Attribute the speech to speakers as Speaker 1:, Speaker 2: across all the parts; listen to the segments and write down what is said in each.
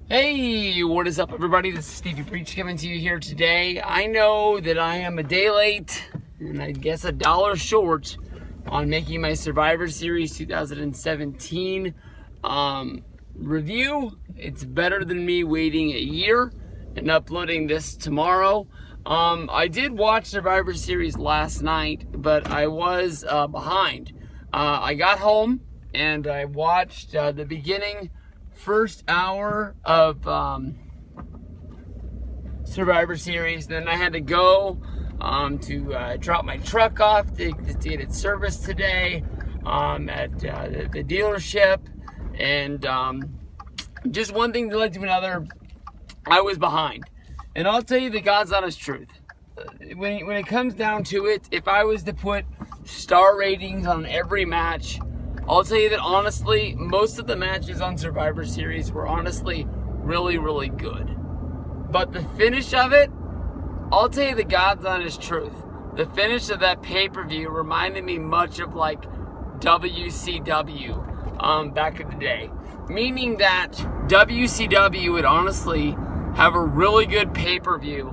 Speaker 1: Hey, what is up, everybody? This is Stevie Preach coming to you here today. I know that I am a day late and I guess $1 short on making my Survivor Series 2017 review. It's better than me waiting a year and uploading this tomorrow. I did watch Survivor Series last night, but I was behind. I got home and I watched the beginning first hour of Survivor Series. Then I had to go to drop my truck off to get it serviced today at the dealership, and just one thing led to another. I was behind, and I'll tell you the God's honest truth. When it comes down to it, if I was to put star ratings on every match, I'll tell you that honestly, most of the matches on Survivor Series were honestly really, really good. But the finish of it, I'll tell you the God's honest truth. The finish of that pay-per-view reminded me much of like WCW back in the day. Meaning that WCW would honestly have a really good pay-per-view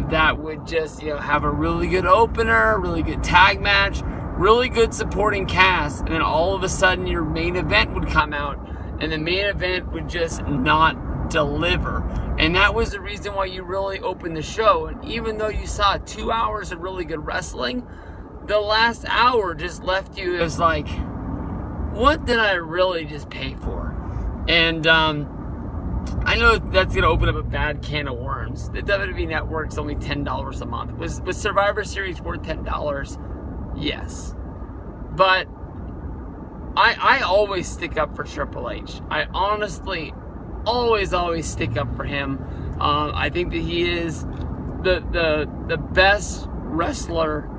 Speaker 1: that would just, have a really good opener, really good tag match, really good supporting cast, and then all of a sudden your main event would come out and the main event would just not deliver. And that was the reason why you really opened the show. And even though you saw 2 hours of really good wrestling, the last hour just left you as like, what did I really just pay for? And I know that's going to open up a bad can of worms. The WWE Network's only $10 a month. Was Survivor Series worth $10? Yes. But I always stick up for Triple H. I honestly always stick up for him. I think that he is the best wrestler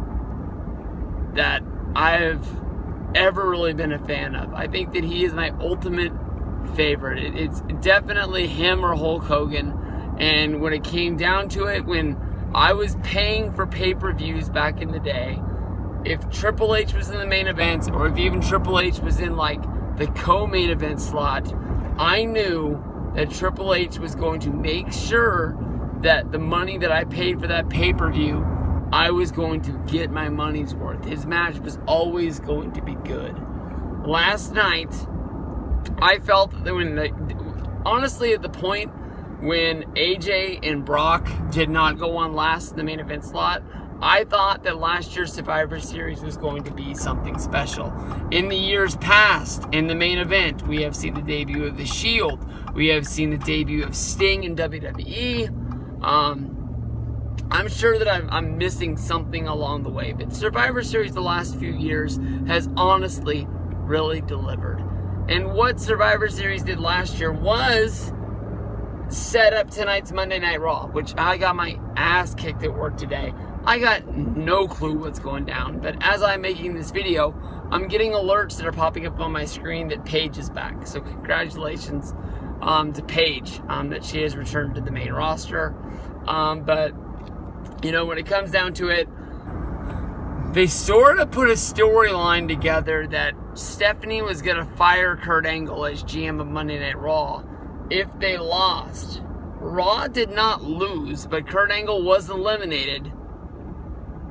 Speaker 1: that I've ever really been a fan of. I think that he is my ultimate favorite. It's definitely him or Hulk Hogan. And when it came down to it, when I was paying for pay-per-views back in the day, if Triple H was in the main event, or if even Triple H was in like the co-main event slot, I knew that Triple H was going to make sure that the money that I paid for that pay-per-view, I was going to get my money's worth. His match was always going to be good. Last night, I felt that honestly, at the point when AJ and Brock did not go on last in the main event slot, I thought that last year's Survivor Series was going to be something special. In the years past, in the main event, we have seen the debut of The Shield. We have seen the debut of Sting in WWE. I'm sure that I'm missing something along the way, but Survivor Series the last few years has honestly really delivered. And what Survivor Series did last year was set up tonight's Monday Night Raw, which I got my ass kicked at work today. I got no clue what's going down, but as I'm making this video, I'm getting alerts that are popping up on my screen that Paige is back. So congratulations to Paige that she has returned to the main roster. But, when it comes down to it, they sort of put a storyline together that Stephanie was going to fire Kurt Angle as GM of Monday Night Raw if they lost. Raw did not lose, but Kurt Angle was eliminated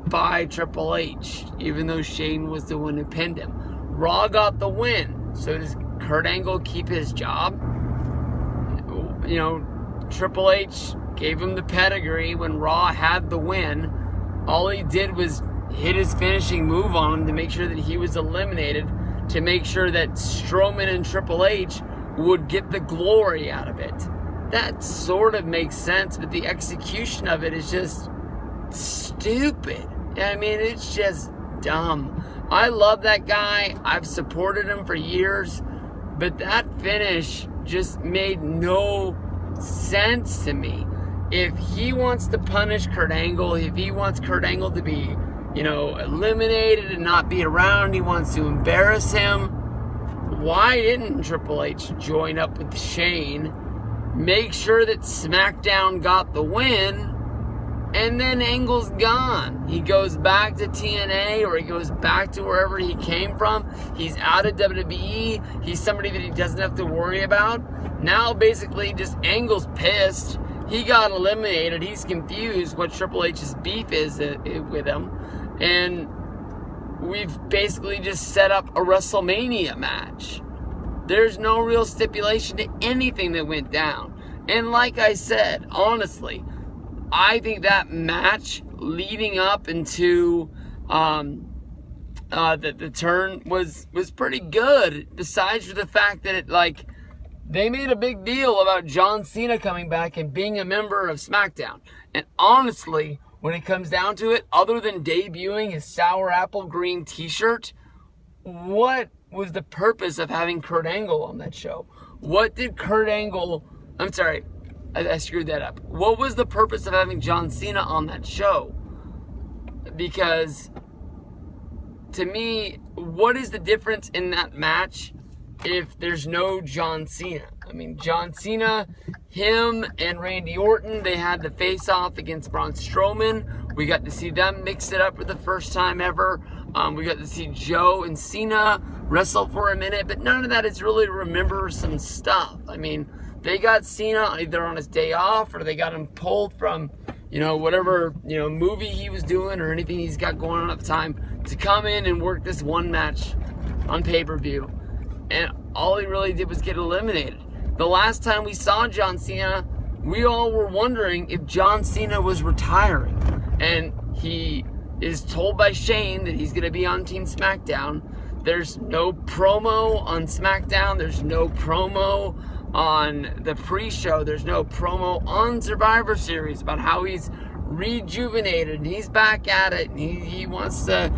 Speaker 1: by Triple H, even though Shane was the one who pinned him. Raw got the win. So does Kurt Angle keep his job? Triple H gave him the pedigree when Raw had the win. All he did was hit his finishing move on him to make sure that he was eliminated, to make sure that Strowman and Triple H would get the glory out of it. That sort of makes sense, but the execution of it is just stupid. I mean, it's just dumb. I love that guy. I've supported him for years, but that finish just made no sense to me. If he wants to punish Kurt Angle, if he wants Kurt Angle to be, eliminated and not be around, he wants to embarrass him, why didn't Triple H join up with Shane, make sure that SmackDown got the win, And then Angle's gone. He goes back to TNA, or he goes back to wherever he came from. He's out of WWE. He's somebody that he doesn't have to worry about. Now, basically, just Angle's pissed. He got eliminated. He's confused what Triple H's beef is with him. And we've basically just set up a WrestleMania match. There's no real stipulation to anything that went down. And like I said, honestly, I think that match leading up into the turn was pretty good. Besides for the fact that they made a big deal about John Cena coming back and being a member of SmackDown. And honestly, when it comes down to it, other than debuting his sour apple green t-shirt, what was the purpose of having Kurt Angle on that show? What did Kurt Angle... I'm sorry, I screwed that up. What was the purpose of having John Cena on that show? Because, to me, what is the difference in that match if there's no John Cena? I mean, John Cena, him and Randy Orton, they had the face-off against Braun Strowman. We got to see them mix it up for the first time ever. We got to see Joe and Cena wrestle for a minute, but none of that is really to remember some stuff. I mean, they got Cena either on his day off, or they got him pulled from, whatever, movie he was doing or anything he's got going on at the time to come in and work this one match on pay-per-view. And all he really did was get eliminated. The last time we saw John Cena, we all were wondering if John Cena was retiring. And he is told by Shane that he's going to be on Team SmackDown. There's no promo on SmackDown. There's no promo on the pre-show. There's no promo on Survivor Series about how he's rejuvenated and he's back at it and he wants to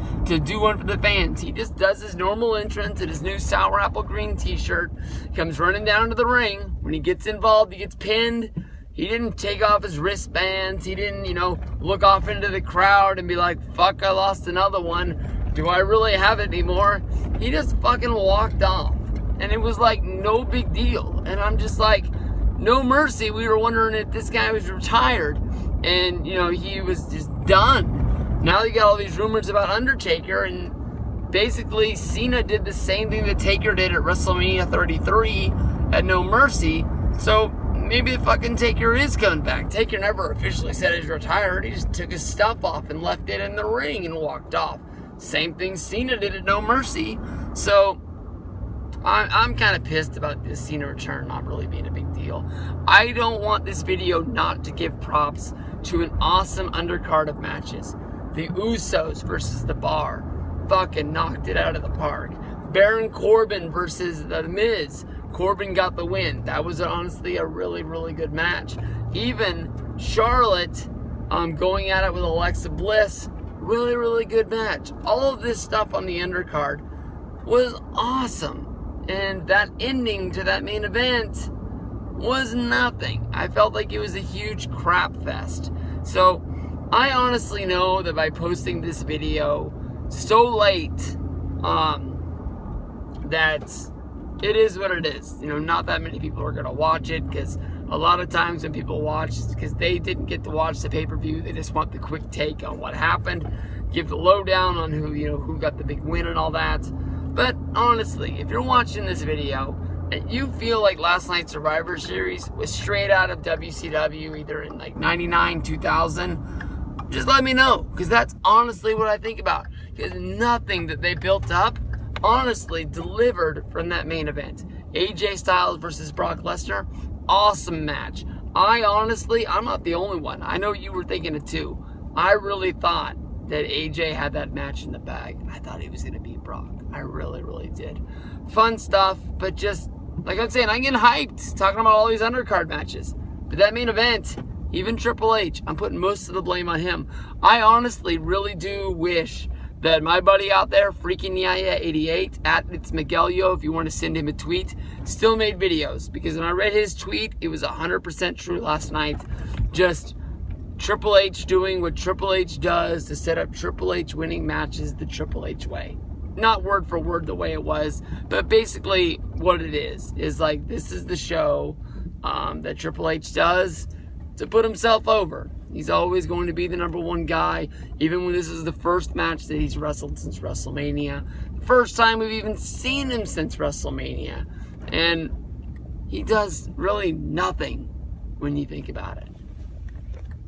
Speaker 1: do one for the fans. He just does his normal entrance in his new sour apple green t-shirt, comes running down to the ring. When he gets involved, he gets pinned. He didn't take off his wristbands. He didn't, look off into the crowd and be like, fuck, I lost another one. Do I really have it anymore? He just fucking walked off. And it was like no big deal. And I'm just like, no mercy. We were wondering if this guy was retired. And, he was just done. Now you got all these rumors about Undertaker. And basically, Cena did the same thing that Taker did at WrestleMania 33 at No Mercy. So maybe the fucking Taker is coming back. Taker never officially said he's retired. He just took his stuff off and left it in the ring and walked off. Same thing Cena did at No Mercy. So I'm kind of pissed about this Cena return not really being a big deal. I don't want this video not to give props to an awesome undercard of matches. The Usos versus The Bar. Fucking knocked it out of the park. Baron Corbin versus The Miz. Corbin got the win. That was honestly a really, really good match. Even Charlotte going at it with Alexa Bliss. Really, really good match. All of this stuff on the undercard was awesome. And that ending to that main event was nothing. I felt like it was a huge crap fest. So I honestly know that by posting this video so late, that it is what it is. Not that many people are going to watch it, because a lot of times when people watch, it's because they didn't get to watch the pay-per-view. They just want the quick take on what happened, give the lowdown on who got the big win and all that. But honestly, if you're watching this video and you feel like last night's Survivor Series was straight out of WCW, either in 99, 2000, just let me know, because that's honestly what I think about. Because nothing that they built up honestly delivered from that main event. AJ Styles versus Brock Lesnar, awesome match. I'm not the only one. I know you were thinking it too. I really thought that AJ had that match in the bag. I thought he was going to beat Brock. I really, really did. Fun stuff, but just, like I'm saying, I'm getting hyped talking about all these undercard matches. But that main event, even Triple H, I'm putting most of the blame on him. I honestly really do wish that my buddy out there, Freaking Yaya 88, at It's Miguelio, if you want to send him a tweet, still made videos. Because when I read his tweet, it was 100% true last night. Just Triple H doing what Triple H does to set up Triple H winning matches the Triple H way. Not word for word the way it was, but basically what it is like, this is the show that Triple H does to put himself over. He's always going to be the number one guy, even when this is the first match that he's wrestled since WrestleMania. First time we've even seen him since WrestleMania. And he does really nothing when you think about it.